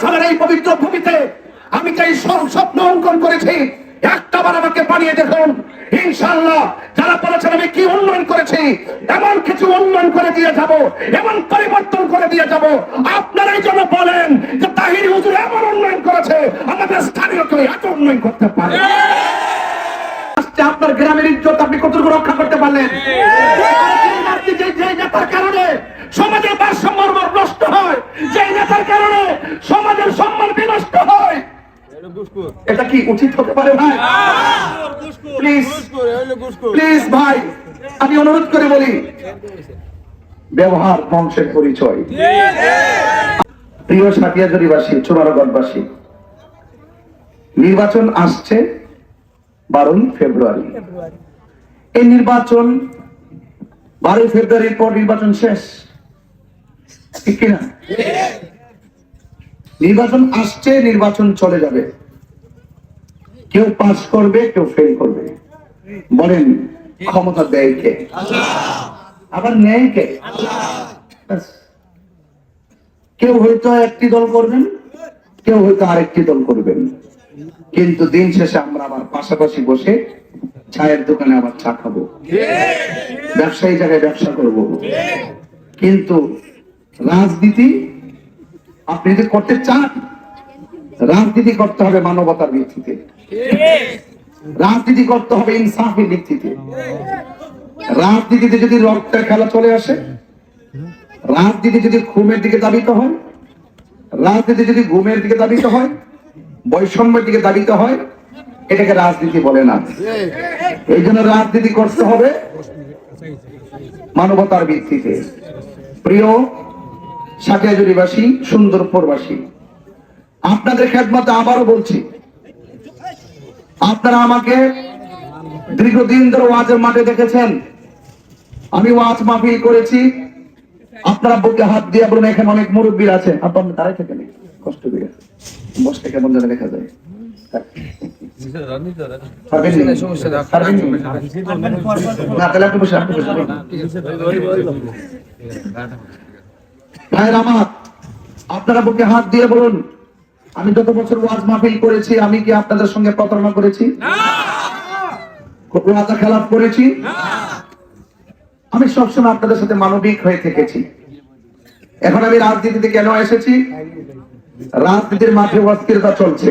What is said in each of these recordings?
সালের এই পবিত্র ভূমিতে আমি যে স্বপ্ন অঙ্কন করেছি, একটাবার আমাকে বানিয়ে দেখুন। ইনশাআল্লাহ যারা বলেছেন আমি কি উন্নয়ন করেছি, এমন কিছু উন্নয়ন করে দিয়ে যাব, এমন পরিবর্তন করে দিয়ে যাব, আপনারাই যেন বলেন যে তাহিরি হুজুর এমন উন্নয়ন করেছে, আমাদের স্থানীয় কেউ এত উন্নয়ন করতে পারে। আপনার গ্রামের ইজ্জত আপনি কতটুকু রক্ষা করতে পারলেন? যে নেতার কারণে সমাজের ভারসাম্য নষ্ট হয়, যে নেতার কারণে সমাজের সম্মান বিনষ্ট হয়, এটা কি উচিত হতে পারে ভাই? প্লিজ প্লিজ ভাই, আমি অনুরোধ করে বলি, ব্যবহার বংশের পরিচয়। প্রিয় সাতিয়াজুরিবাসী, চুনারগড়বাসী, নির্বাচন আসছে 12ই ফেব্রুয়ারি। এই নির্বাচন 12ই ফেব্রুয়ারির পর নির্বাচন শেষ, ঠিক কিনা? নির্বাচন আসছে, নির্বাচন চলে যাবে। কেউ পাস করবে, কেউ ফেল করবে। বলেন ক্ষমতা দেয় কে? আবার নেয় কে? কেউ হয়তো একটি দল করবেন, কেউ হয়তো আরেকটি দল করবেন, কিন্তু দিন শেষে আমরা আবার পাশাপাশি বসে চায়ের দোকানে আবার চা খাবো, ব্যবসায়ী জায়গায় ব্যবসা করব। কিন্তু রাজনীতি আপনি যদি করতে চান, রাজনীতি করতে হবে মানবতার ভিত্তিতে, রাজনীতি করতে হবে ইনসাফের ভিত্তিতে। রাজনীতিতে যদি রক্তের খেলা চলে আসে, রাজনীতি যদি খুনের দিকে দাবিত হয়, রাজনীতি যদি গুমের দিকে দাবিত হয়, বৈষম্যের দিকে দাবিত হয়, এটাকে রাজনীতি বলে না। এই জন্য রাজনীতি করতে হবে মানবতার ভিত্তিতে। প্রিয় সাতিয়াজুরিবাসী, সুন্দরপুরবাসী, আপনাদের খেদমতে আবারও বলছি, আপনারা আমাকে দীর্ঘদিন ধরে ওয়াজের মাঠে দেখেছেন। আমি ওয়াজ মাহফিল করেছি, আপনারা বুকে হাত দিয়ে বলুন এখানে অনেক মুরব্বীর আছে, আপনার দাঁড়ায় থেকে নেই, কষ্ট দিয়ে বসতে কেমন যেন দেখা যায়। আপনারা বুকে হাত দিয়ে বলুন, আমি যত বছর ওয়াজ মাহফিল করেছি, আমি কি আপনাদের সঙ্গে প্রতারণা করেছি? ওয়াদা খেলাফ করেছি? আমি সবসময় আপনাদের সাথে মানবিক হয়ে থেকেছি। এখন আমি রাজনীতিতে কেন এসেছি? রাজনীতির মাঠে অস্থিরতা চলছে,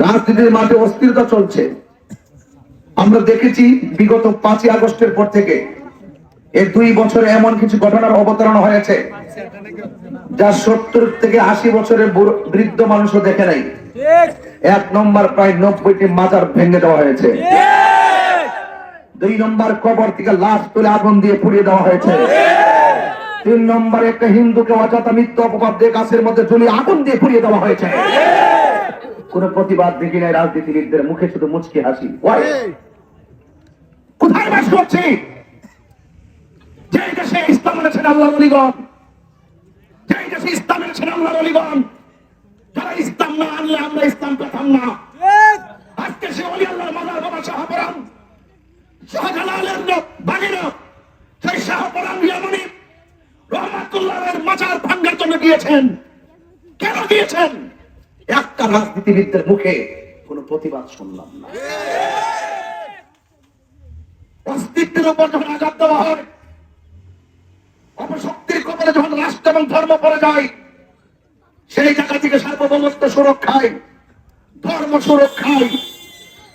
রাজনীতির মাঠে অস্থিরতা চলছে। আমরা দেখেছি বিগত 5ই আগস্টের পর থেকে এই 2 বছরে এমন কিছু ঘটনার অবতারণা হয়েছে যা 70 থেকে 80 বছরের বৃদ্ধ মানুষও দেখে নাই। 1 নম্বর প্রায় 90টি মাজার ভেঙে দেওয়া হয়েছে। 2 নম্বর কবর থেকে লাশ তুলে আগুন দিয়ে পুড়িয়ে দেওয়া হয়েছে। 3 নম্বর একটা হিন্দুকে অযথা মিথ্যা অপবাদ দিয়ে গাছের মধ্যে ঝুলিয়ে আগুন দিয়ে পুড়িয়ে দেওয়া হয়েছে। কোন প্রতিবাদ দেখি নাই রাজনীতিবিদদের মুখে, শুধু মুচকি হাসি। কোথায় বাস করছি? যে দেশে ইসলাম এনেছেন আল্লাহর ওলিগণ, যে দেশে ইসলাম এনেছেন আল্লাহর ওলিগণ, যারা ইসলাম না আনলে আমরা ইসলাম পেতাম না। আজকে সে ওলি আল্লাহর মাজার বাবা শাহপরান, শাহজালালের বাগিনা, সেই শাহপরান ইয়ামানি রহমাতুল্লাহের মাজার ভাঙ্গার জন্য গিয়েছেন। কেন গিয়েছেন? একটা রাজনীতিবিদদের মুখে কোন প্রতিবাদ শুনলাম না। অস্তিত্বের উপর যখন আঘাত দেওয়া হয়, অপশক্তির কবলে যখন রাষ্ট্র এবং ধর্ম পড়ে যায়, সেই জায়গা থেকে সার্বভৌমত্ব সুরক্ষায়, ধর্ম সুরক্ষায়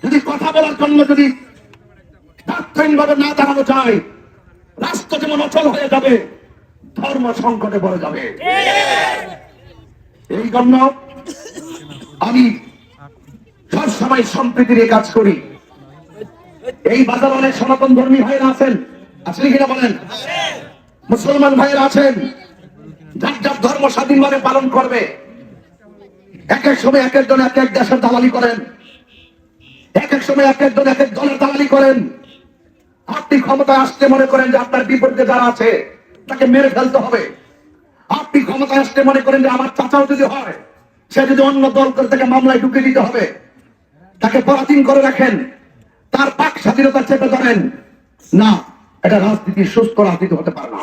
যদি কথা বলার জন্য যদি তাৎক্ষণিকভাবে না দাঁড়ানো যায়, রাষ্ট্র যেমন অচল হয়ে যাবে, ধর্ম সংকটে পড়ে যাবে। এই জন্য আমি সবসময় সম্প্রীতির কাজ করি। এই বাজার অনেক সনাতন ধর্মী ভাইয়েরা আছেন, আসলে কিনা বলেন? মুসলমান ভাইয়েরা আছেন, যার যার ধর্ম স্বাধীনভাবে পালন করবে। এক এক সময় এক একজন এক এক দেশের দালালি করেন, এক এক সময় এক একজন এক এক দলের দালালি করেন। আপনি ক্ষমতায় আসতে মনে করেন যে আপনার বিপরীতে যারা আছে তাকে মেরে ফেলতে হবে। আপনি ক্ষমতায় আসতে মনে করেন যে আমার চাচাও যদি হয়, সে যদি অন্য দল করে তাকে মামলায় ঢুকে দিতে হবে, তাকে পরাধীন করে রাখেন, তার বাক স্বাধীনতা চেপে ধরেন। না, এটা রাজনীতি, সুস্থ রাজনীতি হতে পারে না।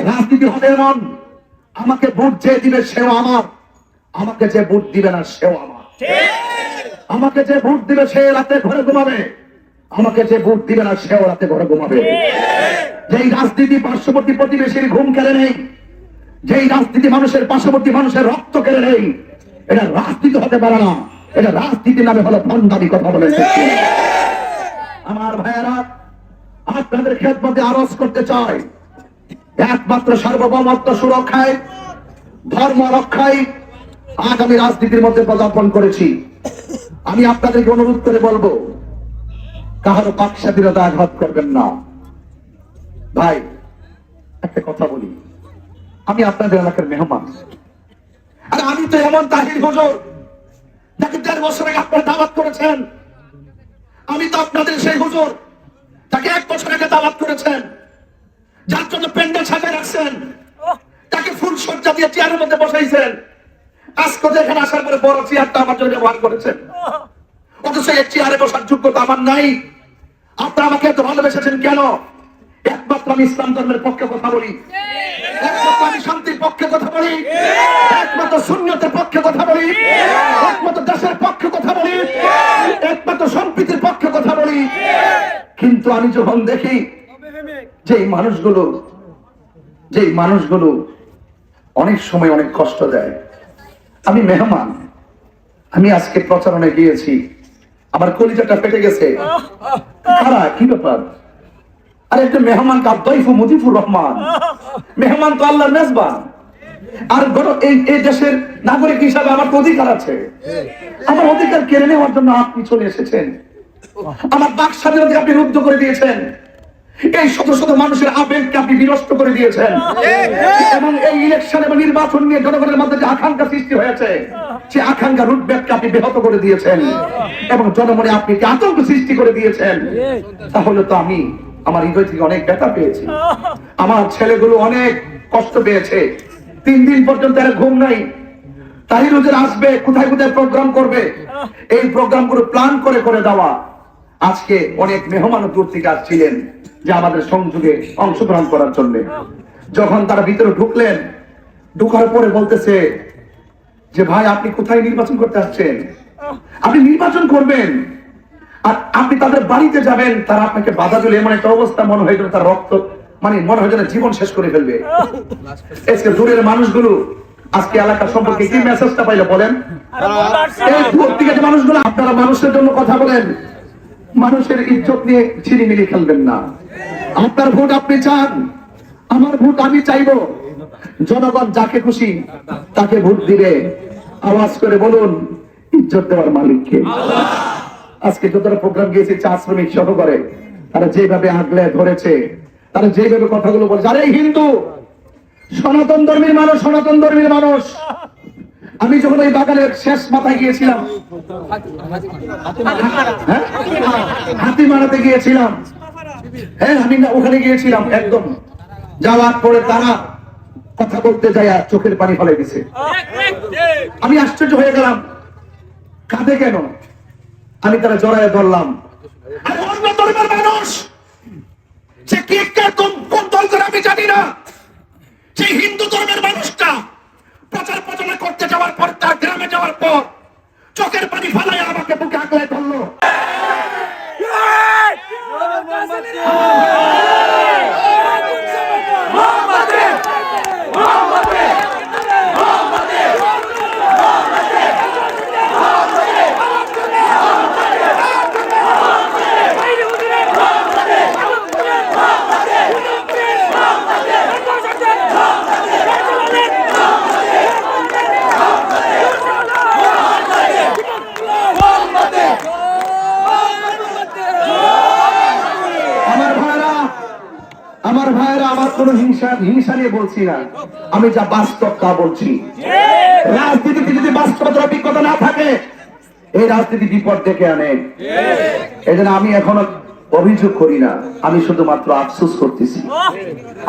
রাজনীতি হবে এমন আমাকে ভোট যে দিবে সেও আমার, আমাকে যে ভোট দিবে না সেও আমার। আমাকে যে ভোট দিবে সে রাতে ঘরে ঘুমাবে, আমাকে যে ভোট দিবে না সেও রাতে ঘরে ঘুমাবে। যেই রাজনীতি পার্শ্ববর্তী প্রতিবেশীর ঘুম কেড়ে নেই, যেই রাজনীতি মানুষের পার্শ্ববর্তী মানুষের রক্ত কেড়ে নেই, এটা রাজনীতি হতে পারে না। এটা রাজনীতির নামে হলো ভণ্ডামি। কথা বলেছে আমার ভাইয়েরা, আপনাদের খেদমতে আরজ করতে চাই, একমাত্র সার্বভৌমত্ব সুরক্ষায়, ধর্ম রক্ষায় আগামী রাজনীতির মধ্যে পদার্পণ করেছি। আমি আপনাদেরকে অনুরোধ করে বলবো, কাহারও পাক স্বাধীনতা আঘাত করবেন না। ভাই একটা কথা বলি, আমি আপনাদের এলাকার মেহমান। আর আমি তো এমন তাহির হুজুর যাকে ১.৫ বছর আগে আপনারা দাওয়াত করেছেন। আমি তো আপনাদের সেই হুজুর তাকে ১ বছর আগে দাওয়াত করেছেন, যার জন্য প্যান্ডেল সাজিয়ে রাখছেন, তাকে ফুল সজ্জা দিয়ে চেয়ারের মধ্যে বসাইছেন। আজকে এখানে আসার পরে বড় চেয়ারটা আমার জন্য ব্যবহার করেছেন, অথচ এই চেয়ারে বসার যোগ্যতা আমার নাই। আপনারা আমাকে এত ভালোবেসেছেন কেন? একমাত্র আমি ইসলাম ধর্মের পক্ষে কথা বলি, একমাত্র আমি শান্তির পক্ষে কথা বলি, একমাত্র সুন্নতের পক্ষে কথা বলি, একমাত্র দেশের পক্ষে কথা বলি, একমাত্র সম্প্রীতির পক্ষে কথা বলি। কিন্তু আমি যখন দেখি যে মানুষগুলো অনেক সময় অনেক কষ্ট দেয়। আমি মেহমান, আমি আজকে প্রচারণে গিয়েছি, আমার কলিজাটা পেটে গেছে। কারা কি ব্যাপার? আরে একটা মেহমান কাদ্দাইফু মুজিবুর রহমান, মেহমান তো আল্লাহর মেজবান। আর এই দেশের নাগরিক হিসাবে আমার তো অধিকার আছে। আমার অধিকার কেড়ে নেওয়ার জন্য আপনি চলে এসেছেন, আমার বাক স্বাধীনতা আপনি রুদ্ধ করে দিয়েছেন, এই শত শত মানুষের আবেগকে আপনি বিনষ্ট করে দিয়েছেন, এবং এই ইলেকশন এবং নির্বাচন নিয়ে জনগণের মধ্যে যে আকাঙ্ক্ষা সৃষ্টি হয়েছে, সে আকাঙ্ক্ষা রুটম্যাপকে আপনি ব্যাহত করে দিয়েছেন, এবং জনমনে আপনি আতঙ্ক সৃষ্টি করে দিয়েছেন। তাহলে তো আমি আমার হৃদয় থেকে অনেক ব্যথা পেয়েছি। আমার ছেলেগুলো অনেক কষ্ট পেয়েছে, 3 দিন পর্যন্ত এর ঘুম নাই। তাহির হুজুর আসবে, কোথায় কোথায় প্রোগ্রাম করবে, এই প্রোগ্রামগুলো প্ল্যান করে করে দেওয়া। আজকে অনেক মেহমান দূর থেকে আসছিলেন যে আমাদের সংযোগে অংশগ্রহণ করার জন্য। যখন তারা ভিতরে ঢুকলেন, ঢুকার পরে বলতেছে যে ভাই আপনি কোথায় নির্বাচন করতে আসছেন? আপনি নির্বাচন করবেন আর আপনি তাদের বাড়িতে যাবেন, তারা আপনাকে বাধা দিলে এমন একটা অবস্থা মনে হয় যেন তার রক্ত, মানে মনে হয় যেন জীবন শেষ করে ফেলবে। আজকে দূরের মানুষগুলো আজকে এলাকা সম্পর্কে কি মেসেজটা পাইলে বলেন? এই দূর থেকে যে মানুষগুলো, আপনারা মানুষের জন্য কথা বলেন, মানুষের ইজ্জত নিয়ে ছিনিমিনি খেলবেন না। আপনার ভোট আপনি চান, আমার ভোট আমি চাইবো। জনগণ যাকে খুশি তাকে ভোট দিবে। আওয়াজ করে বলুন, ইজ্জত দেওয়ার মালিককে। আজকে যতটা প্রোগ্রাম গিয়েছে, চা শ্রমিক সহ করে, তারা যেভাবে আগলে ধরেছে, তারা যেভাবে কথাগুলো বলছে, আরে হিন্দু সনাতন ধর্মীর মানুষ, সনাতন ধর্মীর মানুষ। আমি যখন ওই বাগানের শেষ মাথায় গিয়েছিলাম, হাতিমারাতে গিয়েছিলাম, হ্যাঁ আমি ওখানে গিয়েছিলাম, একদম যাওয়ার পরে তারা কথা বলতে যায় চোখের পানি ফেলে দিছে। আমি আশ্চর্য হয়ে গেলাম, কাঁদে কেন? আমি তারা জড়ায় ধরলাম, আর অন্য ধর্মের মানুষ, সে কে কোন দল করে আমি জানি না, সেই হিন্দু ধর্মের মানুষটা প্রচার প্রচারণা করতে যাওয়ার পর, তার গ্রামে যাওয়ার পর চোখের পানি ফেলায় আমাকে বুকে আগলায় ধরলো। আমার ভাইরা, আমার কোন হিংসা নিয়ে বলছি না, আমি যা বাস্তব তা বলছি। রাজনীতিতে যদি বাস্তবতার অভিজ্ঞতা না থাকে, এই রাজনীতি বিপদ ডেকে আনে। এই জন্য আমি এখনো অভিযোগ করি না, আমি শুধুমাত্র আফসোস করতেছি।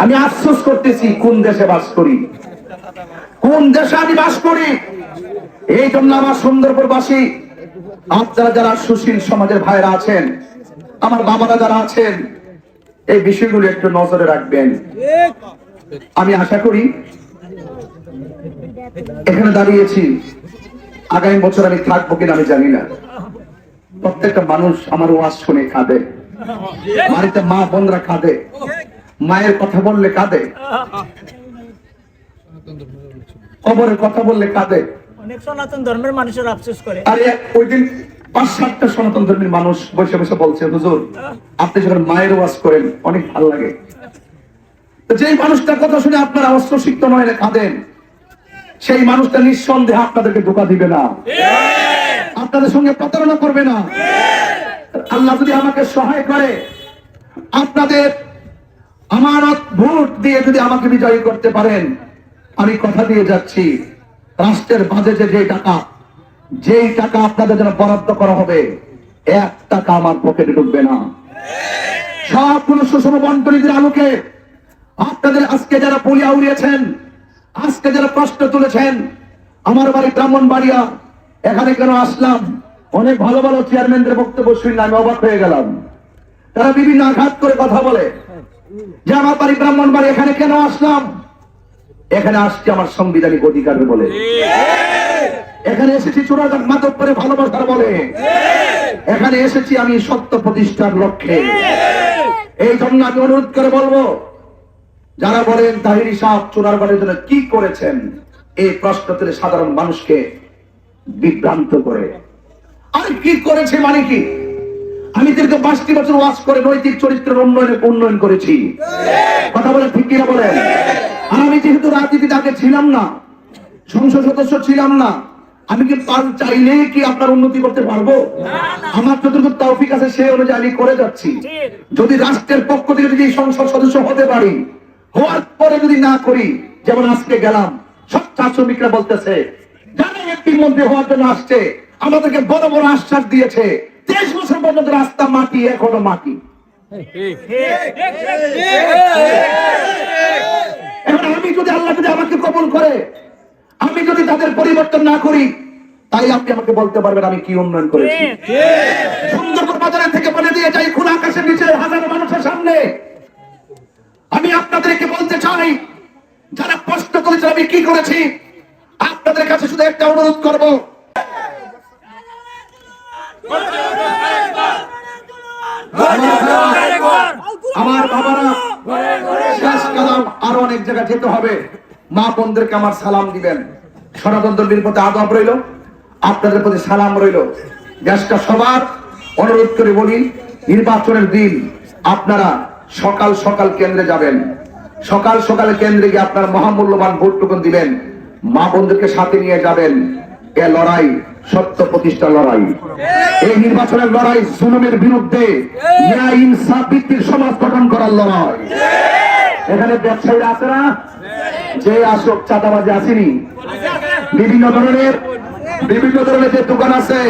আমি আফসোস করতেছি কোন দেশে বাস করি, কোন দেশে আমি বাস করি। এই জন্য আমার সুন্দরপুরবাসী, আপনারা যারা সুশীল সমাজের ভাইরা আছেন, আমার বাবারা যারা আছেন, এই বিষয়গুলো একটু নজরে রাখবেন। আমি আশা করি এখানে দাঁড়িয়েছি, আগামী বছর আমি থাকবো কিনা আমি জানি না। প্রত্যেকটা মানুষ আমার ওয়াজ শুনে কাঁদে, বাড়িতে মা বোনরা কাঁদে, মায়ের কথা বললে কাঁদে, কবরের কথা বললে কাঁদে। অনেক সনাতন ধর্মের মানুষের আফসোস করে। আরে ওই দিন ৫-৭টা সনাতন ধর্মের মানুষ বসে বসে বলছে, হুজুর আপনি যখন মায়ের ওয়াজ করেন অনেক ভালো লাগে। তো যেই মানুষটার কথা শুনে আপনারা অস্ত্রসিক্ত নয় কাঁদেন, সেই মানুষটা নিঃসন্দেহে আপনাদেরকে ধোঁকা দিবে না, আপনাদের সঙ্গে প্রতারণা করবে না। আল্লাহ যদি আমাকে সহায় করে, আপনাদের আমানত ভোট দিয়ে যদি আমাকে বিজয়ী করতে পারেন, আমি কথা দিয়ে যাচ্ছি, রাষ্ট্রের বাজেটে যেই টাকা আপনাদের জন্য বরাদ্দ করা হবে, 1 টাকা আমার পকেটে ঢুকবে না। সবগুলো সুষম বন্টনীতির আলোকে আপনাদের আজকে যারা পুলিয়া উড়িয়েছেন, আজকে যারা প্রশ্ন তুলেছেন, আমার বাড়ি ব্রাহ্মণবাড়িয়া, এখানে কেন আসলাম, অনেক ভালো ভালো চেয়ারম্যানদের বক্তব্য শুনলে আমি অবাক হয়ে গেলাম। তারা বিভিন্ন আঘাত করে কথা বলে যে আমার বাড়ি ব্রাহ্মণবাড়ি, এখানে কেন আসলাম? এখানে আসছি আমার সাংবিধানিক অধিকার বলে, এখানে এসেছি চোরাঘাট মাদক করে ভালোবাসার বলে, এখানে এসেছি আমি সত্য প্রতিষ্ঠার লক্ষ্যে। এই জন্য আমি অনুরোধ করে বলবো, যারা বলেন তাহিরি সাহেব চোরাঘাটের জন্য কি করেছেন, এই প্রশ্ন তুলে সাধারণ মানুষকে বিভ্রান্ত করে। আর কি করেছে মানে কি? আমি দীর্ঘ 5টি বছর ওয়াজ করে নৈতিক চরিত্রের উন্নয়ন করেছি। কথা বলে ঠিক কিনা বলেন? আর আমি যেহেতু রাজনীতিতে আগে ছিলাম না, সংসদ সদস্য ছিলাম না, আমি কি চাইলে কি আপনার উন্নতি করতে পারবো? আমার যতটুকু তৌফিক আছে সেই অনুযায়ী আমি করে যাচ্ছি। যদি রাষ্ট্রের পক্ষ থেকে যদি সংসদ সদস্য হতে পারি, হওয়ার পরে যদি না করি, যেমন আজকে গেলাম, সব চা শ্রমিকরা বলতেছে যারা একটির মধ্যে হওয়ার জন্য আসছে, আমাদেরকে বড় বড় আশ্বাস দিয়েছে, 23 বছর পর্যন্ত রাস্তা মাটি, এখনো মাটি। এখন আমি যদি আল্লাহ যদি আমাকে কবুল করে, আমি যদি তাদের পরিবর্তন না করি, তাই আপনি আমাকে বলতে পারবেন আমি কি উন্নয়ন করেছি। সুন্দরবন বাজারের থেকে বলে দিয়ে যাই, খোলা আকাশের নিচে হাজারো মানুষের সামনে আমি আপনাদেরকে বলতে চাই, যারা প্রশ্ন করেছে আমি কি করেছি, আপনাদের কাছে শুধু একটা অনুরোধ করবো, আমার বাবারা শেষ কালাম আরো অনেক জায়গায় যেতে হবে, মা বোনদেরকে আমার সালাম দিবেন, সনাতন ধর্মের প্রতি আদব রইল, আপনাদের প্রতি সালাম রইল। দেশটা সবার অনুরোধ করে বলি, নির্বাচনের দিন আপনারা সকাল সকাল কেন্দ্রে যাবেন, সকাল সকাল কেন্দ্রে গিয়ে আপনার মহামূল্যবান ভোটটুকুন দিবেন, মা বোনদেরকে সাথে নিয়ে যাবেন। এ লড়াই সত্য প্রতিষ্ঠার লড়াই, এই নির্বাচনের লড়াই জুলুমের বিরুদ্ধে ন্যায় ইনসাফ ভিত্তিক সমাজ গঠন করার লড়াই। এখানে ব্যবসায়ীরা আছে না, যে আসুক, চাঁদাবাজি আসেনি, বিভিন্ন ধরনের যে দোকান আছে,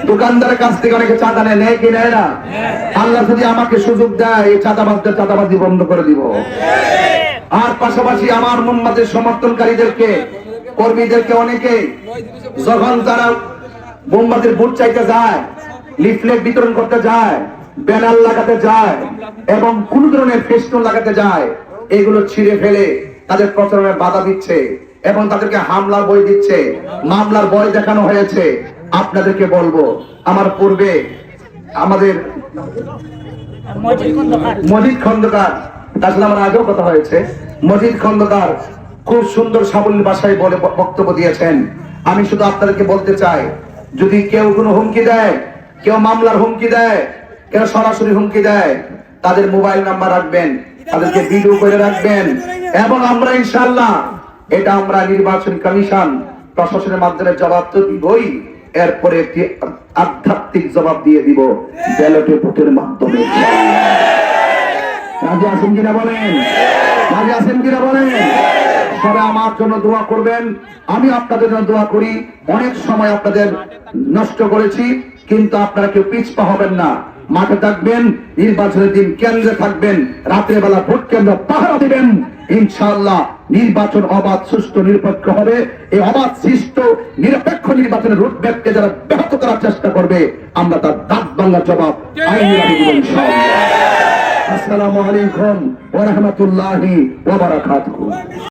দোকানদারের কাছ থেকে অনেকে চাঁদা নেয় কি নেয় না? আল্লাহ যদি আমাকে সুযোগ দেয়, এই চাঁদাবাজদের চাঁদাবাজি বন্ধ করে দিব। আর পাশাপাশি আমার মোহাম্মদের সমর্থনকারীদেরকে, কর্মীদেরকে, অনেকে যখন তারা মোমবাতির ভোট চাইতে যায়, লিফলেট বিতরণ করতে যায়, ব্যানার লাগাতে যায় এবং কোন ধরনের ফেস্টুন লাগাতে যায়, এগুলো ছিঁড়ে ফেলে তাদের প্রচারণে বাধা দিচ্ছে এবং তাদেরকে হামলার বই দিচ্ছে, মামলার বই দেখানো হয়েছে। আপনাদেরকে বলবো, আমার পূর্বে আমাদের মজিদ খন্দকার, আসলে আমার আগেও কথা হয়েছে, মজিদ খন্দকার খুব সুন্দর সাবলীল ভাষায় বলে বক্তব্য দিয়েছেন। আমি শুধু আপনাদেরকে বলতে চাই, যদি কেউ কোনো হুমকি দেয়, কেউ মামলার হুমকি দেয়, কেউ সরাসরি হুমকি দেয়, তাদের মোবাইল নাম্বার রাখবেন, তাদেরকে ভিডিও করে রাখবেন এবং আমরা ইনশাআল্লাহ এটা আমরা নির্বাচন কমিশন প্রশাসনের মাধ্যমে জবাব তো দিবই, এরপরে একটি আধ্যাত্মিক জবাব দিয়ে দিব ব্যালটে ভোটের মাধ্যমে। রাজি আছেন কিনা বলেন? রাজি আছেন কিনা বলেন? সবাই আমার জন্য দোয়া করবেন, আমি আপনাদের জন্য দোয়া করি। অনেক সময় আপনাদের নষ্ট করেছি, কিন্তু আপনারা কেউ পিছপা হবেন না, মাঠে থাকবেন, নির্বাচনের দিন কেন্দ্রে থাকবেন, রাতের বেলা ভোট কেন্দ্র পাহারা দিবেন। ইনশাআল্লাহ নির্বাচন অবাধ, সুষ্ঠু, নিরপেক্ষ হবে। এই অবাধ, সুষ্ঠু, নিরপেক্ষ নির্বাচনের রুটম্যাপকে যারা ব্যাহত করার চেষ্টা করবে, আমরা তার দাঁত ভাঙা জবাব আইনি দিব ইনশাআল্লাহ। আসসালামু আলাইকুম ওয়া রাহমাতুল্লাহি ওয়া বারাকাতুহু।